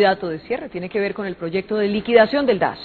dato de cierre tiene que ver con el proyecto de liquidación del DAS.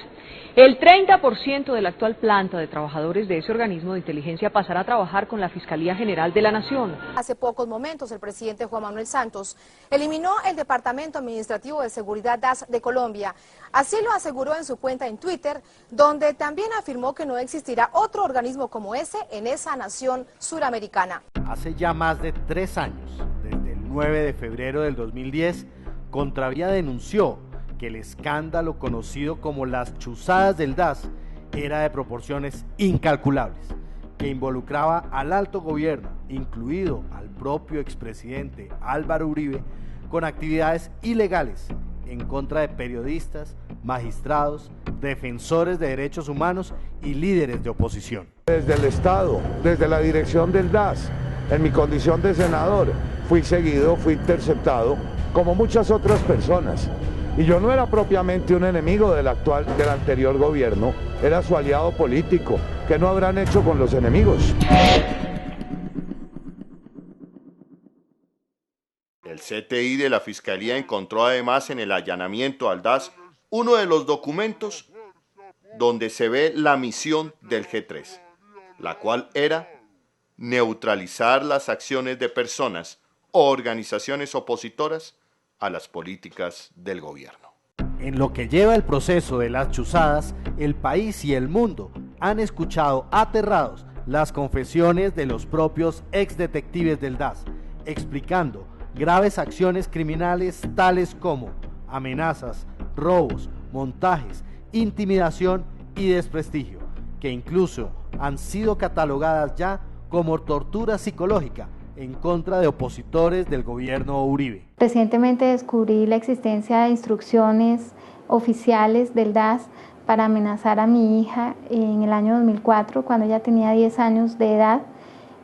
El 30% de la actual planta de trabajadores de ese organismo de inteligencia pasará a trabajar con la Fiscalía General de la Nación. Hace pocos momentos el presidente Juan Manuel Santos eliminó el Departamento Administrativo de Seguridad DAS de Colombia. Así lo aseguró en su cuenta en Twitter, donde también afirmó que no existirá otro organismo como ese en esa nación suramericana. Hace ya más de 3 años, desde el 9 de febrero del 2010, Contravía denunció que el escándalo conocido como las chuzadas del DAS era de proporciones incalculables, que involucraba al alto gobierno, incluido al propio expresidente Álvaro Uribe, con actividades ilegales en contra de periodistas, magistrados, defensores de derechos humanos y líderes de oposición. Desde el Estado, desde la dirección del DAS, en mi condición de senador, fui seguido, fui interceptado, como muchas otras personas. Y yo no era propiamente un enemigo del anterior gobierno, era su aliado político. ¿Qué no habrán hecho con los enemigos? El CTI de la Fiscalía encontró además en el allanamiento al DAS uno de los documentos donde se ve la misión del G3, la cual era neutralizar las acciones de personas o organizaciones opositoras a las políticas del gobierno. En lo que lleva el proceso de las chuzadas, el país y el mundo han escuchado aterrados las confesiones de los propios exdetectives del DAS, explicando graves acciones criminales tales como amenazas, robos, montajes, intimidación y desprestigio, que incluso han sido catalogadas ya como tortura psicológica en contra de opositores del gobierno Uribe. Recientemente descubrí la existencia de instrucciones oficiales del DAS para amenazar a mi hija en el año 2004, cuando ella tenía 10 años de edad.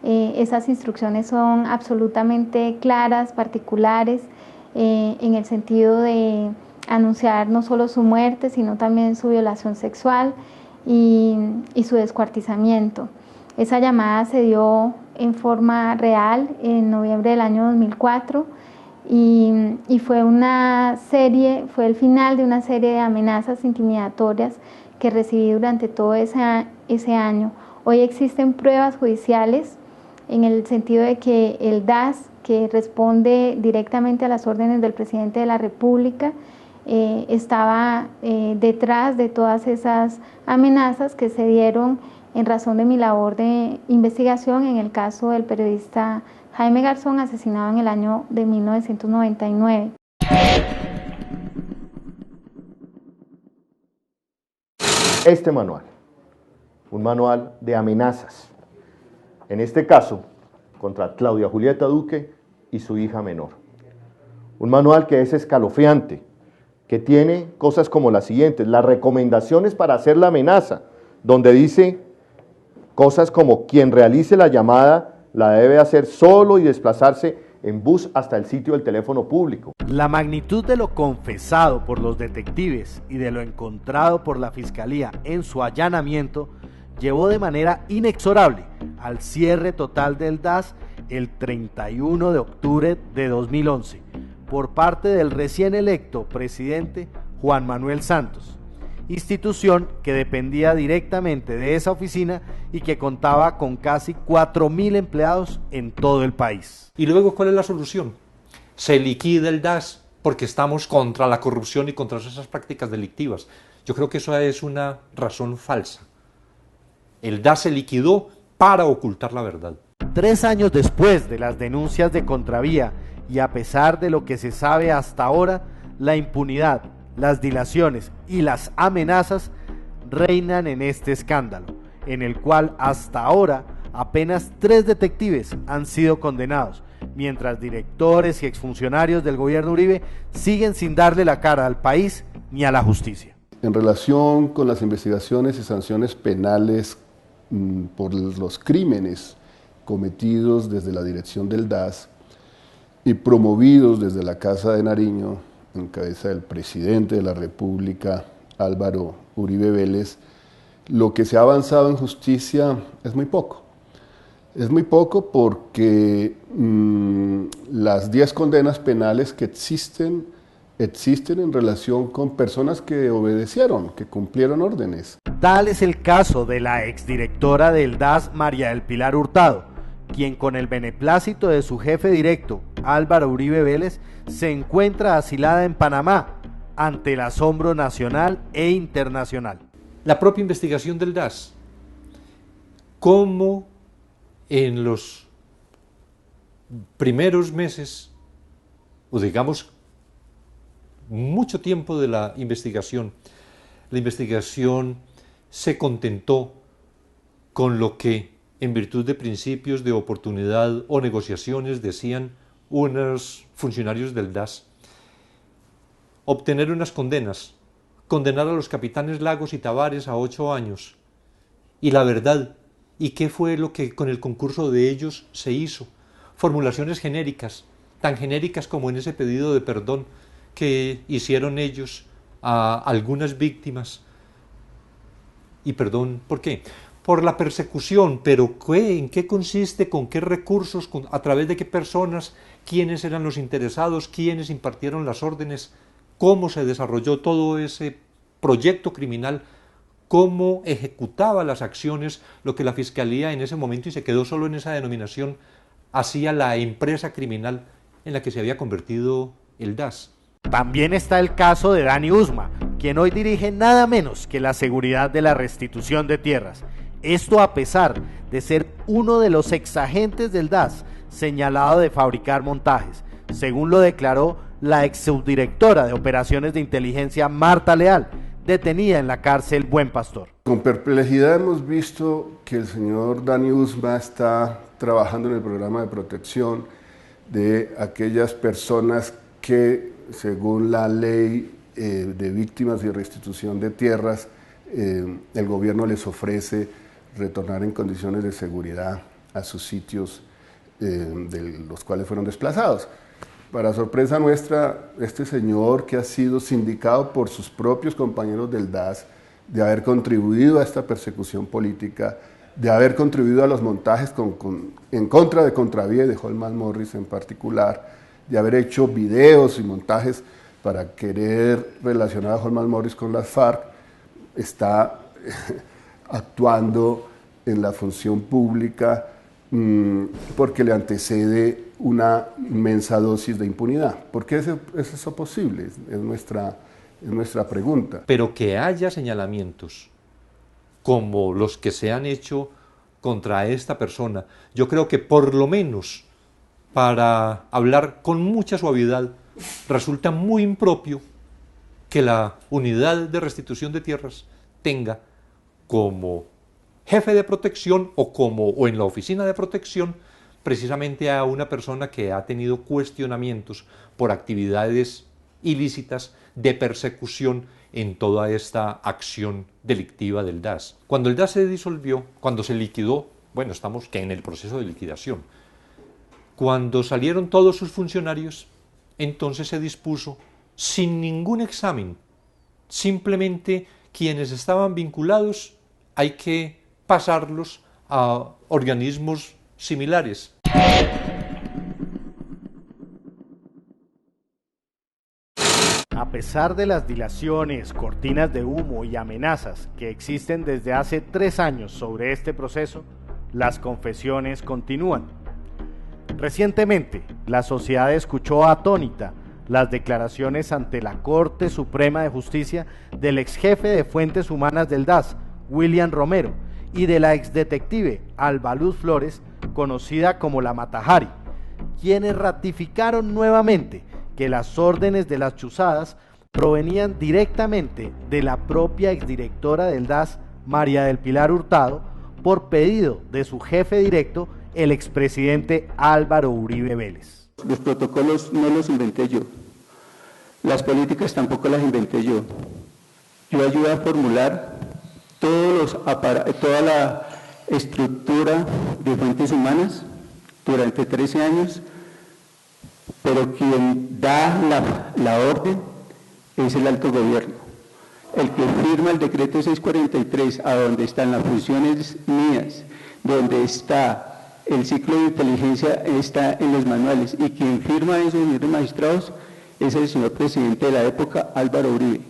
Esas instrucciones son absolutamente claras, particulares, en el sentido de anunciar no solo su muerte, sino también su violación sexual y su descuartizamiento. Esa llamada se dio en forma real en noviembre del año 2004 y fue fue el final de una serie de amenazas intimidatorias que recibí durante todo ese año. Hoy existen pruebas judiciales en el sentido de que el DAS, que responde directamente a las órdenes del presidente de la República, estaba detrás de todas esas amenazas que se dieron en razón de mi labor de investigación en el caso del periodista Jaime Garzón, asesinado en el año de 1999. Este manual, un manual de amenazas, en este caso contra Claudia Julieta Duque y su hija menor. Un manual que es escalofriante, que tiene cosas como las siguientes: las recomendaciones para hacer la amenaza, donde dice cosas como: quien realice la llamada la debe hacer solo y desplazarse en bus hasta el sitio del teléfono público. La magnitud de lo confesado por los detectives y de lo encontrado por la Fiscalía en su allanamiento llevó de manera inexorable al cierre total del DAS el 31 de octubre de 2011 por parte del recién electo presidente Juan Manuel Santos, institución que dependía directamente de esa oficina y que contaba con casi 4.000 empleados en todo el país. ¿Y luego cuál es la solución? Se liquida el DAS porque estamos contra la corrupción y contra esas prácticas delictivas. Yo creo que eso es una razón falsa. El DAS se liquidó para ocultar la verdad. 3 años después de las denuncias de Contravía y a pesar de lo que se sabe hasta ahora, la impunidad, las dilaciones y las amenazas reinan en este escándalo, en el cual hasta ahora apenas 3 detectives han sido condenados, mientras directores y exfuncionarios del gobierno Uribe siguen sin darle la cara al país ni a la justicia. En relación con las investigaciones y sanciones penales por los crímenes cometidos desde la dirección del DAS y promovidos desde la Casa de Nariño, en cabeza del presidente de la República, Álvaro Uribe Vélez, lo que se ha avanzado en justicia es muy poco. Es muy poco porque las 10 condenas penales que existen existen en relación con personas que obedecieron, que cumplieron órdenes. Tal es el caso de la exdirectora del DAS, María del Pilar Hurtado, quien con el beneplácito de su jefe directo, Álvaro Uribe Vélez, se encuentra asilada en Panamá ante el asombro nacional e internacional. La propia investigación del DAS, cómo en los primeros meses, o digamos mucho tiempo de la investigación se contentó con lo que, en virtud de principios de oportunidad o negociaciones, decían unos funcionarios del DAS, obtener unas condenas, condenar a los capitanes Lagos y Tavares a 8 años. Y la verdad, ¿y qué fue lo que con el concurso de ellos se hizo? Formulaciones genéricas, tan genéricas como en ese pedido de perdón que hicieron ellos a algunas víctimas. ¿Y perdón por qué? Por la persecución, pero ¿en qué consiste? ¿Con qué recursos? ¿A través de qué personas? ¿Quiénes eran los interesados? ¿Quiénes impartieron las órdenes? ¿Cómo se desarrolló todo ese proyecto criminal? ¿Cómo ejecutaba las acciones? Lo que la Fiscalía en ese momento, y se quedó solo en esa denominación, hacía la empresa criminal en la que se había convertido el DAS. También está el caso de Dani Usma, quien hoy dirige nada menos que la seguridad de la restitución de tierras. Esto a pesar de ser uno de los exagentes del DAS señalado de fabricar montajes, según lo declaró la ex subdirectora de operaciones de inteligencia Marta Leal, detenida en la cárcel Buen Pastor. Con perplejidad hemos visto que el señor Dani Usma está trabajando en el programa de protección de aquellas personas que, según la ley de víctimas y restitución de tierras, el gobierno les ofrece retornar en condiciones de seguridad a sus sitios de los cuales fueron desplazados. Para sorpresa nuestra, este señor, que ha sido sindicado por sus propios compañeros del DAS de haber contribuido a esta persecución política, de haber contribuido a los montajes en contra de Contravía y de Holman Morris en particular, de haber hecho videos y montajes para querer relacionar a Holman Morris con las FARC, está actuando en la función pública porque le antecede una inmensa dosis de impunidad. ¿Por qué es eso posible? Es nuestra pregunta. Pero que haya señalamientos como los que se han hecho contra esta persona, yo creo que por lo menos, para hablar con mucha suavidad, resulta muy impropio que la unidad de restitución de tierras tenga como jefe de protección o en la oficina de protección precisamente a una persona que ha tenido cuestionamientos por actividades ilícitas de persecución en toda esta acción delictiva del DAS. Cuando el DAS se disolvió, cuando se liquidó, bueno, estamos que en el proceso de liquidación, cuando salieron todos sus funcionarios, entonces se dispuso, sin ningún examen, simplemente quienes estaban vinculados hay que pasarlos a organismos similares. A pesar de las dilaciones, cortinas de humo y amenazas que existen desde hace 3 años sobre este proceso, las confesiones continúan. Recientemente, la sociedad escuchó atónita las declaraciones ante la Corte Suprema de Justicia del ex jefe de Fuentes Humanas del DAS, William Romero, y de la exdetective Alba Luz Flores, conocida como la Matajari, quienes ratificaron nuevamente que las órdenes de las chuzadas provenían directamente de la propia exdirectora del DAS, María del Pilar Hurtado, por pedido de su jefe directo, el expresidente Álvaro Uribe Vélez. Los protocolos no los inventé yo, las políticas tampoco las inventé yo. Yo ayudé a formular toda la estructura de Fuentes Humanas durante 13 años, pero quien da la orden es el alto gobierno. El que firma el decreto 643, a donde están las funciones mías, donde está el ciclo de inteligencia, está en los manuales, y quien firma esos señores magistrados es el señor presidente de la época, Álvaro Uribe.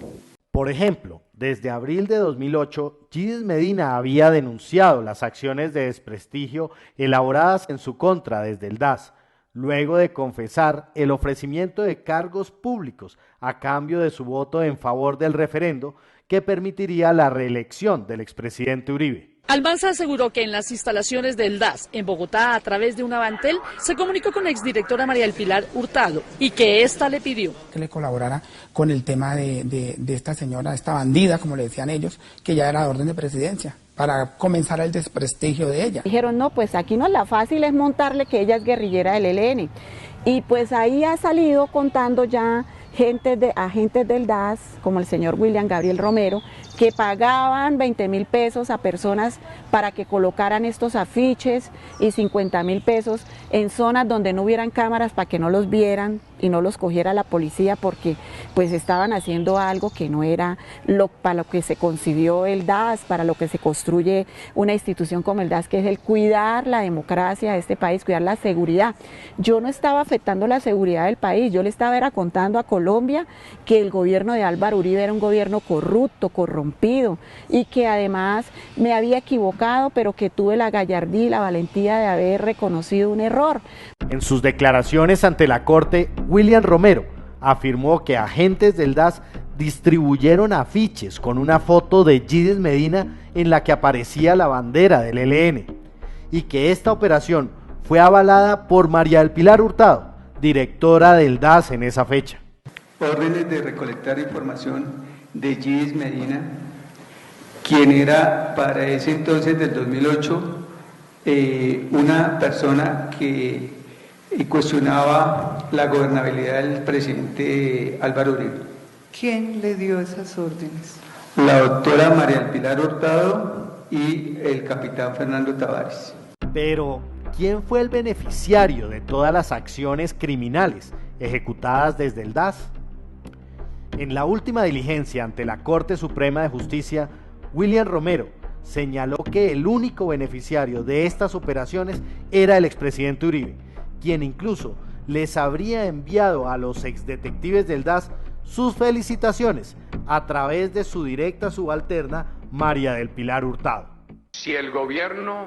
Por ejemplo, desde abril de 2008, Yidis Medina había denunciado las acciones de desprestigio elaboradas en su contra desde el DAS, luego de confesar el ofrecimiento de cargos públicos a cambio de su voto en favor del referendo que permitiría la reelección del expresidente Uribe. Almanza aseguró que en las instalaciones del DAS en Bogotá, a través de un avantel, se comunicó con la exdirectora María del Pilar Hurtado y que ésta le pidió que le colaborara con el tema de esta señora, esta bandida, como le decían ellos, que ya era de orden de presidencia, para comenzar el desprestigio de ella. Dijeron, no, pues aquí no, la fácil es montarle que ella es guerrillera del ELN. Y pues ahí ha salido contando ya agentes del DAS, como el señor William Gabriel Romero, que pagaban 20.000 pesos a personas para que colocaran estos afiches y 50.000 pesos en zonas donde no hubieran cámaras para que no los vieran y no los cogiera la policía, porque pues estaban haciendo algo que no era para lo que se concibió el DAS, para lo que se construye una institución como el DAS, que es el cuidar la democracia de este país, cuidar la seguridad. Yo no estaba afectando la seguridad del país, yo le estaba contando a Colombia que el gobierno de Álvaro Uribe era un gobierno corrupto, corrompido, y que además me había equivocado, pero que tuve la gallardía y la valentía de haber reconocido un error. En sus declaraciones ante la Corte, William Romero afirmó que agentes del DAS distribuyeron afiches con una foto de Yidis Medina en la que aparecía la bandera del ELN y que esta operación fue avalada por María del Pilar Hurtado, directora del DAS en esa fecha. Órdenes de recolectar información de Yidis Medina, quien era para ese entonces del 2008 una persona que cuestionaba la gobernabilidad del presidente Álvaro Uribe. ¿Quién le dio esas órdenes? La doctora María del Pilar Hurtado y el capitán Fernando Tavares. Pero, ¿quién fue el beneficiario de todas las acciones criminales ejecutadas desde el DAS? En la última diligencia ante la Corte Suprema de Justicia, William Romero señaló que el único beneficiario de estas operaciones era el expresidente Uribe, quien incluso les habría enviado a los exdetectives del DAS sus felicitaciones a través de su directa subalterna María del Pilar Hurtado. Si el gobierno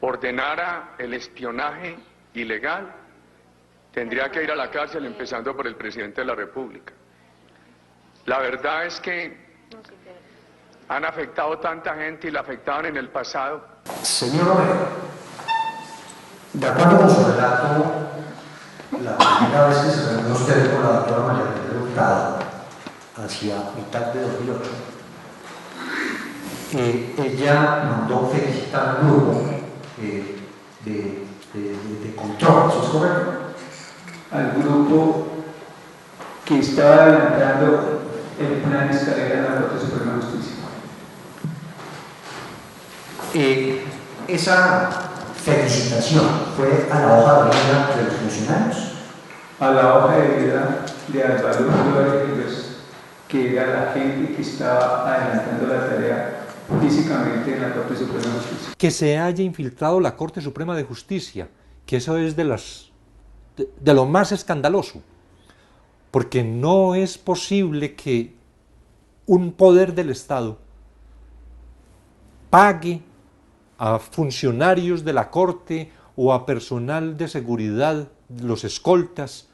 ordenara el espionaje ilegal, tendría que ir a la cárcel, empezando por el presidente de la República. La verdad es que han afectado tanta gente y la afectaban en el pasado. Señor Romero, de acuerdo con su relato, la primera vez que se reunió usted con la doctora María del Pilar Hurtado, hacia mitad de 2008, ella mandó felicitar al grupo de control, ¿eso es correcto? Al grupo que estaba adelantando el plan escalera de la Corte Suprema de Justicia. Esa felicitación fue a la hoja de vida de los funcionarios. A la hoja de vida de Álvaro Uribe, que era la gente que estaba adelantando la tarea físicamente en la Corte Suprema de Justicia. Que se haya infiltrado la Corte Suprema de Justicia, que eso es de lo más escandaloso, porque no es posible que un poder del Estado pague a funcionarios de la Corte o a personal de seguridad, los escoltas,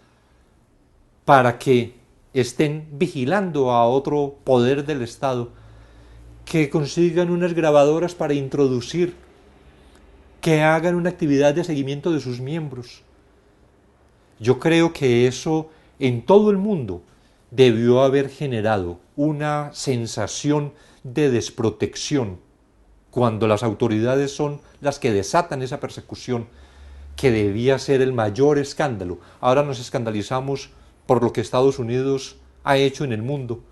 para que estén vigilando a otro poder del Estado, que consigan unas grabadoras para introducir, que hagan una actividad de seguimiento de sus miembros. Yo creo que eso en todo el mundo debió haber generado una sensación de desprotección cuando las autoridades son las que desatan esa persecución, que debía ser el mayor escándalo. Ahora nos escandalizamos por lo que Estados Unidos ha hecho en el mundo,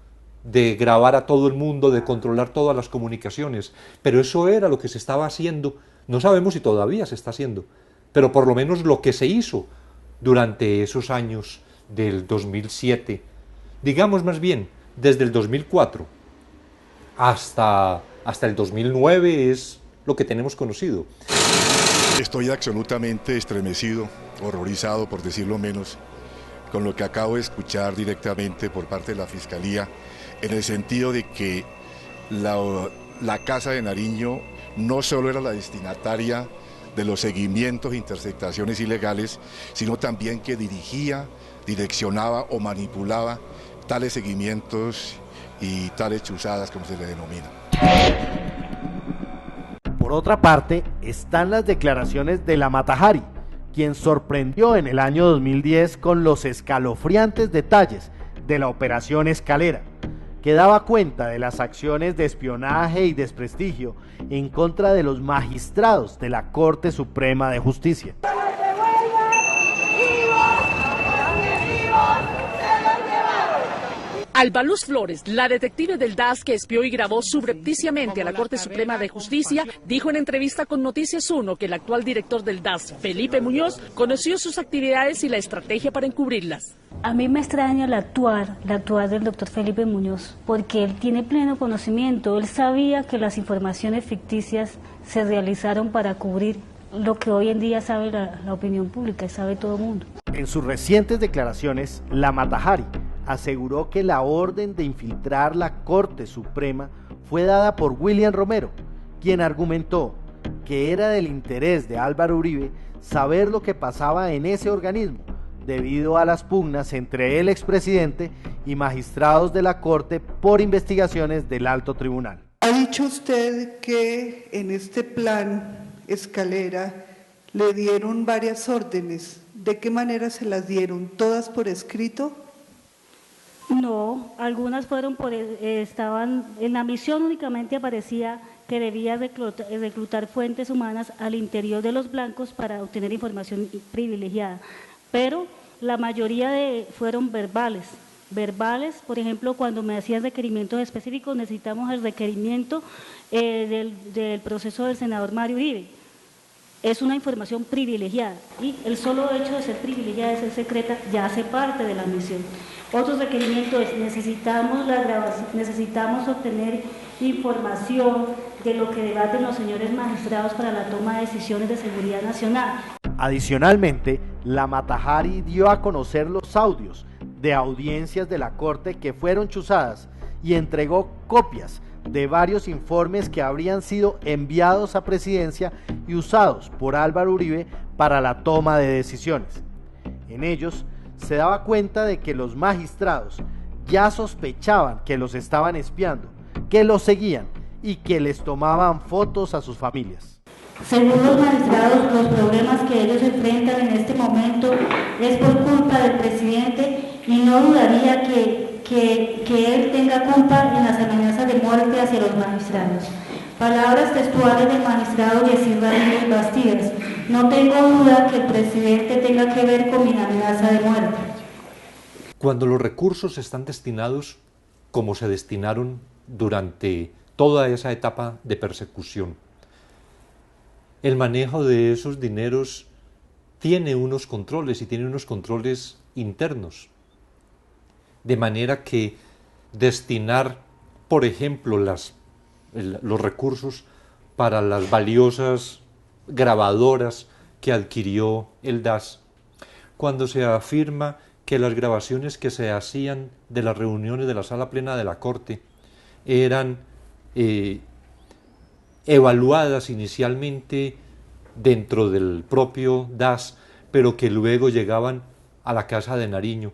de grabar a todo el mundo, de controlar todas las comunicaciones, pero eso era lo que se estaba haciendo. No sabemos si todavía se está haciendo, pero por lo menos lo que se hizo durante esos años del 2007, digamos más bien desde el 2004 hasta el 2009 es lo que tenemos conocido. Estoy absolutamente estremecido, horrorizado, por decirlo menos, con lo que acabo de escuchar directamente por parte de la Fiscalía, en el sentido de que la Casa de Nariño no solo era la destinataria de los seguimientos e interceptaciones ilegales, sino también que dirigía, direccionaba o manipulaba tales seguimientos y tales chuzadas, como se le denomina. Por otra parte, están las declaraciones de la Mata Hari, quien sorprendió en el año 2010 con los escalofriantes detalles de la Operación Escalera, que daba cuenta de las acciones de espionaje y desprestigio en contra de los magistrados de la Corte Suprema de Justicia. Alba Luz Flores, la detective del DAS que espió y grabó subrepticiamente a la Corte Suprema de Justicia, dijo en entrevista con Noticias 1 que el actual director del DAS, Felipe Muñoz, conoció sus actividades y la estrategia para encubrirlas. A mí me extraña el actuar del doctor Felipe Muñoz, porque él tiene pleno conocimiento, él sabía que las informaciones ficticias se realizaron para cubrir lo que hoy en día sabe la opinión pública y sabe todo el mundo. En sus recientes declaraciones, la Mata Hari aseguró que la orden de infiltrar la Corte Suprema fue dada por William Romero, quien argumentó que era del interés de Álvaro Uribe saber lo que pasaba en ese organismo, debido a las pugnas entre el expresidente y magistrados de la Corte por investigaciones del Alto Tribunal. Ha dicho usted que en este plan Escalera le dieron varias órdenes. ¿De qué manera se las dieron? ¿Todas por escrito? No, algunas fueron estaban en la misión, únicamente aparecía que debía reclutar fuentes humanas al interior de los blancos para obtener información privilegiada, pero la mayoría fueron verbales, por ejemplo, cuando me hacían requerimientos específicos, necesitamos el requerimiento del proceso del senador Mario Uribe. Es una información privilegiada y el solo hecho de ser privilegiada, de ser secreta, ya hace parte de la misión. Otro requerimiento es necesitamos obtener información de lo que debaten los señores magistrados para la toma de decisiones de seguridad nacional. Adicionalmente, la Mata Hari dio a conocer los audios de audiencias de la Corte que fueron chuzadas y entregó copias de varios informes que habrían sido enviados a Presidencia y usados por Álvaro Uribe para la toma de decisiones. En ellos se daba cuenta de que los magistrados ya sospechaban que los estaban espiando, que los seguían y que les tomaban fotos a sus familias. Según los magistrados, los problemas que ellos enfrentan en este momento es por culpa del presidente y no dudaría que él tenga culpa en las amenazas de muerte hacia los magistrados. Palabras textuales del magistrado Yesir Ramírez Bastidas: no tengo duda que el presidente tenga que ver con mi amenaza de muerte. Cuando los recursos están destinados como se destinaron durante toda esa etapa de persecución, el manejo de esos dineros tiene unos controles y tiene unos controles internos. De manera que destinar, por ejemplo, los recursos para las valiosas grabadoras que adquirió el DAS, cuando se afirma que las grabaciones que se hacían de las reuniones de la Sala Plena de la Corte eran evaluadas inicialmente dentro del propio DAS, pero que luego llegaban a la Casa de Nariño.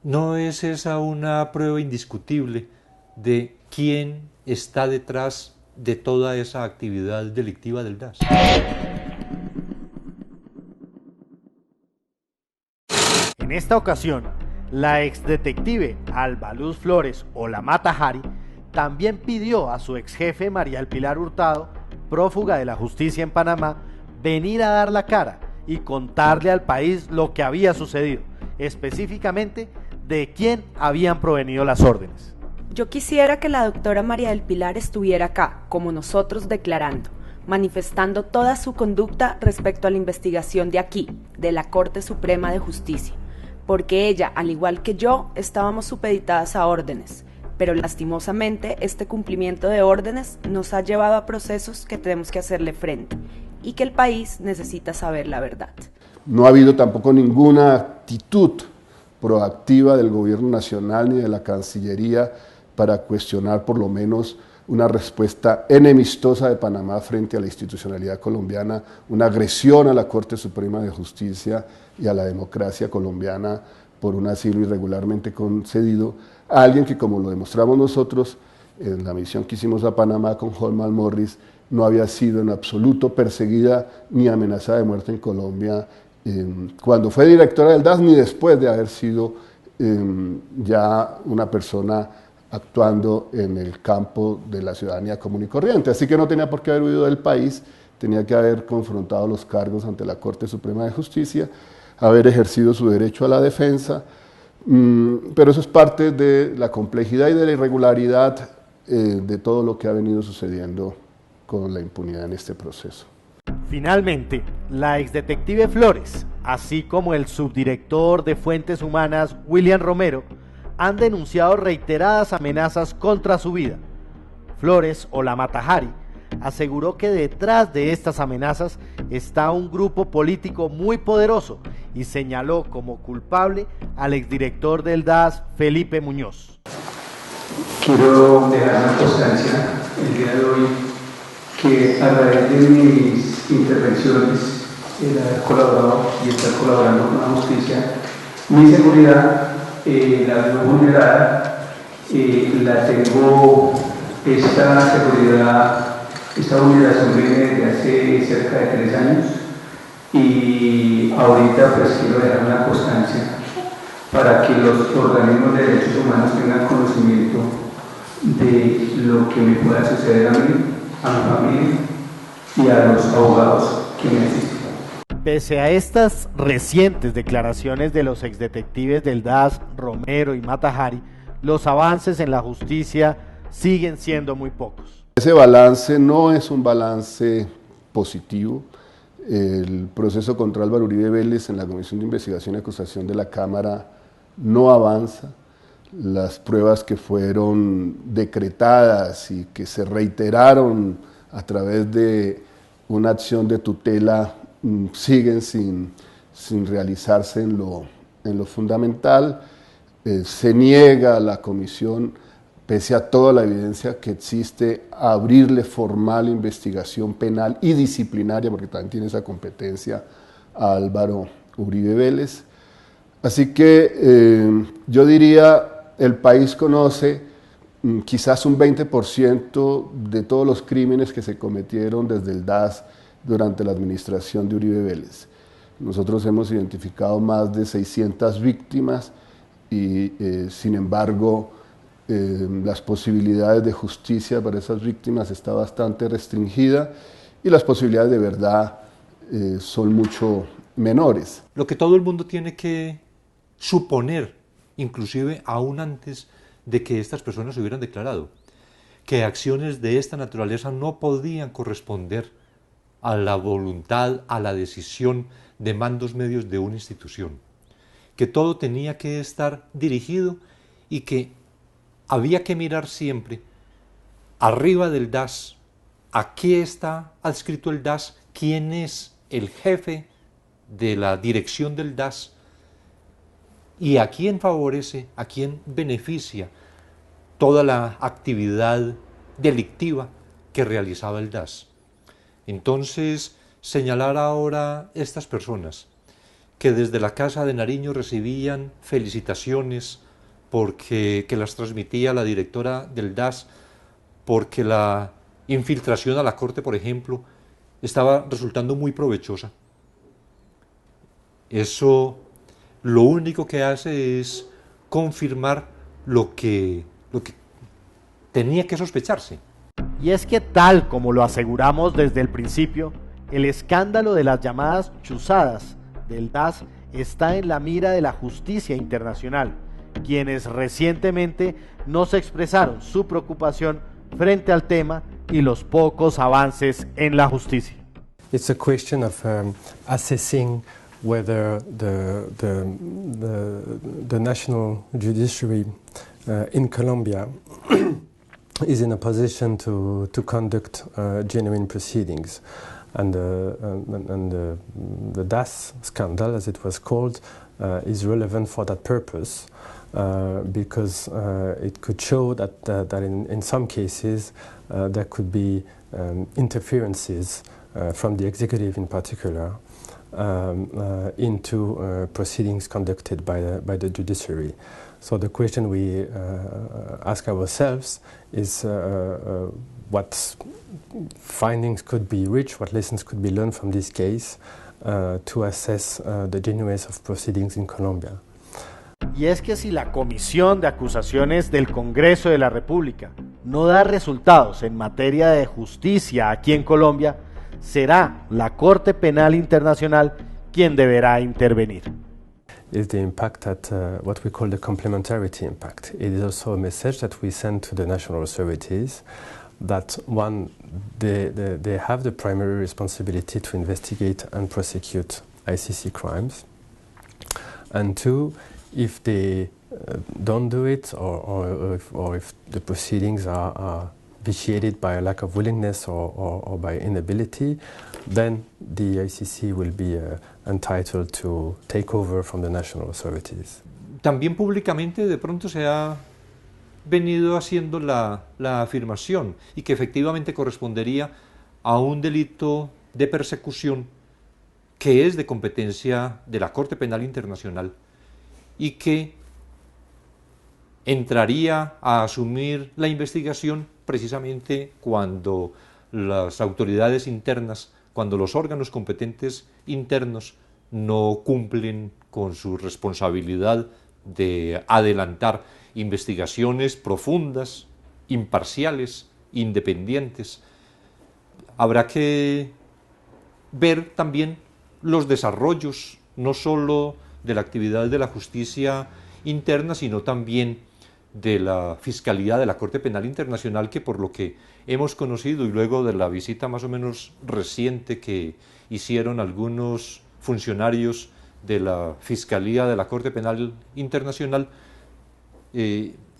¿No es esa una prueba indiscutible de quién está detrás de toda esa actividad delictiva del DAS? En esta ocasión, la exdetective Alba Luz Flores o la Mata Hari también pidió a su exjefe María del Pilar Hurtado, prófuga de la justicia en Panamá, venir a dar la cara y contarle al país lo que había sucedido, específicamente de quién habían provenido las órdenes. Yo quisiera que la doctora María del Pilar estuviera acá, como nosotros, declarando, manifestando toda su conducta respecto a la investigación de aquí, de la Corte Suprema de Justicia, porque ella, al igual que yo, estábamos supeditadas a órdenes, pero lastimosamente este cumplimiento de órdenes nos ha llevado a procesos que tenemos que hacerle frente y que el país necesita saber la verdad. No ha habido tampoco ninguna actitud proactiva del gobierno nacional ni de la Cancillería para cuestionar por lo menos una respuesta enemistosa de Panamá frente a la institucionalidad colombiana, una agresión a la Corte Suprema de Justicia y a la democracia colombiana por un asilo irregularmente concedido a alguien que, como lo demostramos nosotros en la misión que hicimos a Panamá con Holman Morris, no había sido en absoluto perseguida ni amenazada de muerte en Colombia cuando fue directora del DAS, ni después de haber sido ya una persona actuando en el campo de la ciudadanía común y corriente. Así que no tenía por qué haber huido del país, tenía que haber confrontado los cargos ante la Corte Suprema de Justicia, haber ejercido su derecho a la defensa, pero eso es parte de la complejidad y de la irregularidad de todo lo que ha venido sucediendo con la impunidad en este proceso. Finalmente, la exdetective Flores, así como el subdirector de Fuentes Humanas, William Romero, han denunciado reiteradas amenazas contra su vida. Flores, o la Matajari, aseguró que detrás de estas amenazas está un grupo político muy poderoso y señaló como culpable al exdirector del DAS, Felipe Muñoz. Quiero dejar una constancia el día de hoy que a través de mis intervenciones, el haber colaborado y estar colaborando con la justicia, mi seguridad la veo vulnerada, la tengo, esta seguridad, esta vulneración viene desde hace cerca de 3 años y ahorita pues quiero dejar una constancia para que los organismos de derechos humanos tengan conocimiento de lo que me pueda suceder a mí, a mi familia y a los abogados que me asisten. Pese a estas recientes declaraciones de los exdetectives del DAS, Romero y Matajari, los avances en la justicia siguen siendo muy pocos. Ese balance no es un balance positivo. El proceso contra Álvaro Uribe Vélez en la Comisión de Investigación y Acusación de la Cámara no avanza. Las pruebas que fueron decretadas y que se reiteraron a través de una acción de tutela siguen sin realizarse en lo fundamental. Se niega a la comisión, pese a toda la evidencia que existe, a abrirle formal investigación penal y disciplinaria, porque también tiene esa competencia, a Álvaro Uribe Vélez. Así que yo diría, el país conoce quizás un 20% de todos los crímenes que se cometieron desde el DAS durante la administración de Uribe Vélez. Nosotros hemos identificado más de 600 víctimas y sin embargo las posibilidades de justicia para esas víctimas está bastante restringida y las posibilidades de verdad son mucho menores. Lo que todo el mundo tiene que suponer, inclusive aún antes de que estas personas se hubieran declarado, que acciones de esta naturaleza no podían corresponder a la voluntad, a la decisión de mandos medios de una institución, que todo tenía que estar dirigido y que había que mirar siempre arriba del DAS, a qué está adscrito el DAS, quién es el jefe de la dirección del DAS y a quién favorece, a quién beneficia toda la actividad delictiva que realizaba el DAS. Entonces, señalar ahora estas personas que desde la Casa de Nariño recibían felicitaciones porque que las transmitía la directora del DAS, porque la infiltración a la Corte, por ejemplo, estaba resultando muy provechosa. Eso lo único que hace es confirmar lo que tenía que sospecharse. Y es que tal como lo aseguramos desde el principio, el escándalo de las llamadas chuzadas del DAS está en la mira de la justicia internacional, quienes recientemente nos expresaron su preocupación frente al tema y los pocos avances en la justicia. It's a question of assessing whether the national judiciary in Colombia is in a position to conduct genuine proceedings. And the DAS scandal, as it was called, is relevant for that purpose because it could show that in some cases there could be interferences from the executive in particular into proceedings conducted by the judiciary. So the question we ask ourselves is what findings could be reached, what lessons could be learned from this case to assess the genuineness of proceedings in Colombia. Y es que si la Comisión de Acusaciones del Congreso de la República no da resultados en materia de justicia aquí en Colombia, será la Corte Penal Internacional quien deberá intervenir. Is the impact that what we call the complementarity impact. It is also a message that we send to the national authorities that one, they have the primary responsibility to investigate and prosecute ICC crimes, and two, if they don't do it or if the proceedings are vitiated by a lack of willingness or by inability, then the ICC will be entitled to take over from the national authorities. También públicamente de pronto se ha venido haciendo la afirmación y que efectivamente correspondería a un delito de persecución que es de competencia de la Corte Penal Internacional y que entraría a asumir la investigación precisamente cuando las autoridades internas, cuando los órganos competentes internos no cumplen con su responsabilidad de adelantar investigaciones profundas, imparciales, independientes. Habrá que ver también los desarrollos, no solo de la actividad de la justicia interna, sino también de la Fiscalía de la Corte Penal Internacional, que por lo que hemos conocido y luego de la visita más o menos reciente que hicieron algunos funcionarios de la Fiscalía de la Corte Penal Internacional,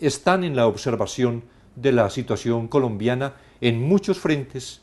están en la observación de la situación colombiana en muchos frentes